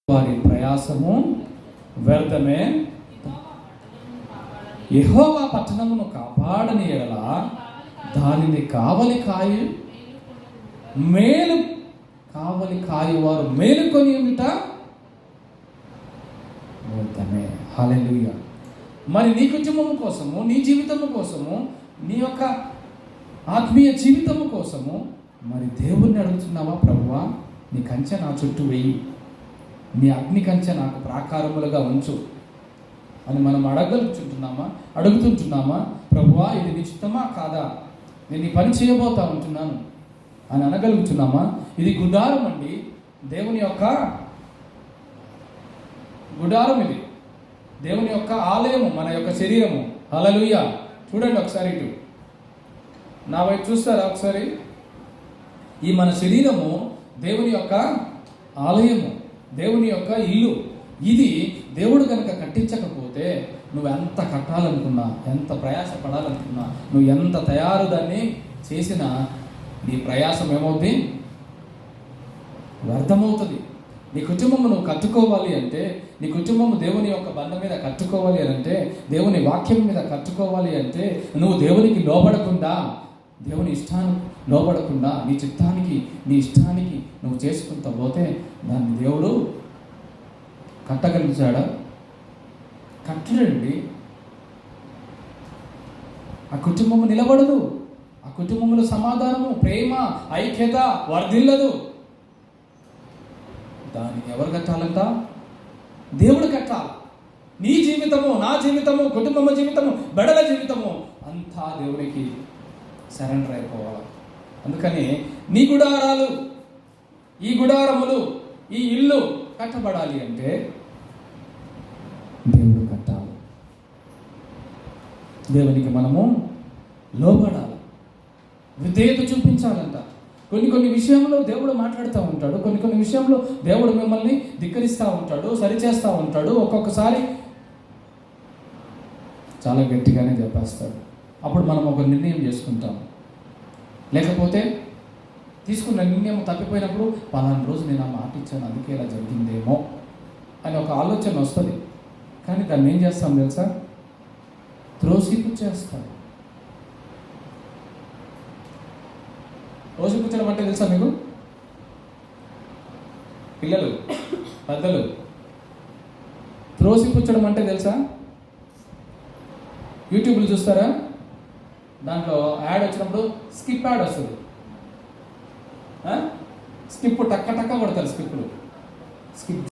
వారి ప్రయాసము వ్యర్థమే. యెహోవా పట్టణమును కాపాడని యెడల దానిని కావలి కాయువారు మేలుకొని ఉండుట వ్యర్థమే. హల్లెలూయా. మరి నీ కుటుంబం కోసము, నీ జీవితము కోసము, నీ యొక్క ఆత్మీయ జీవితము కోసము మరి దేవుణ్ణి అడుగుతున్నావా? ప్రభువా, నీ కంచె నా చుట్టూ వెయ్యి, నీ అగ్ని కంచె నాకు ప్రాకారములుగా ఉంచు అని మనం అడుగుతుంటున్నామా? ప్రభువా, ఇది నీ చిత్తమా కాదా, నేను ఈ పని చేయబోతా ఉంటున్నాను అని అనగలుగుతున్నామా? ఇది గుడారం అండి, దేవుని యొక్క గుడారం, ఇది దేవుని యొక్క ఆలయము, మన యొక్క శరీరము. హల్లెలూయా. చూడండి ఒకసారి, ఇటు నా వైపు చూస్తారా ఒకసారి? ఈ మన శరీరము దేవుని యొక్క ఆలయము, దేవుని యొక్క ఇల్లు. ఇది దేవుడు కనుక కట్టించకపోతే నువ్వు ఎంత కట్టాలనుకున్నా, ఎంత ప్రయాసపడాలనుకున్నా, నువ్వు ఎంత తయారు దాన్ని చేసినా నీ ప్రయాసం ఏమవుతుంది? వ్యర్థమవుతుంది. నీ కుటుంబము నువ్వు కట్టుకోవాలి అంటే, నీ కుటుంబము దేవుని యొక్క బంధం మీద కట్టుకోవాలి అని అంటే, దేవుని వాక్యం మీద కట్టుకోవాలి అంటే, నువ్వు దేవునికి లోబడకుండా, దేవుని ఇష్టానికి లోబడకుండా, నీ చిత్తానికి, నీ ఇష్టానికి నువ్వు చేసుకుంటూ పోతే దాన్ని దేవుడు కట్టగలిచాడా? కట్టడండి. ఆ కుటుంబము నిలబడదు. ఆ కుటుంబంలో సమాధానము, ప్రేమ, ఐక్యత వర్ధిల్లదు. దాన్ని ఎవరు కట్టాలంట? దేవుడు కట్టాలి. నీ జీవితము, నా జీవితము, కుటుంబ జీవితము, బెడల జీవితము అంతా దేవునికి సరెండర్ అయిపోవాలి. అందుకని నీ గుడారాలు, ఈ గుడారములు, ఈ ఇల్లు కట్టబడాలి అంటే దేవుడు కట్టాలి. దేవునికి మనము లోబడాలి, విధేయత చూపించాలంట. కొన్ని విషయంలో దేవుడు మాట్లాడుతూ ఉంటాడు, కొన్ని విషయంలో దేవుడు మిమ్మల్ని ధిక్కరిస్తూ ఉంటాడు, సరిచేస్తూ ఉంటాడు. ఒక్కొక్కసారి చాలా గట్టిగానే చెప్పేస్తాడు. అప్పుడు మనం ఒక నిర్ణయం చేసుకుంటాం. లేకపోతే తీసుకున్న నిర్ణయం తప్పిపోయినప్పుడు పలానా రోజు నేను ఆ మాట ఇచ్చాను, అందుకే ఇలా జరిగిందేమో అని ఒక ఆలోచన వస్తుంది. కానీ దాన్ని ఏం చేస్తాం తెలుసా? త్రోసిపుచ్చేస్తాం. త్రోసిపుచ్చడం అంటే తెలుసా మీకు? పిల్లలు, పెద్దలు, త్రోసిపుచ్చడం అంటే తెలుసా? యూట్యూబ్లో చూస్తారా? దాంట్లో యాడ్ వచ్చినప్పుడు స్కిప్ యాడ్ వస్తుంది. స్కిప్ టక్క కొడతారు, స్కిప్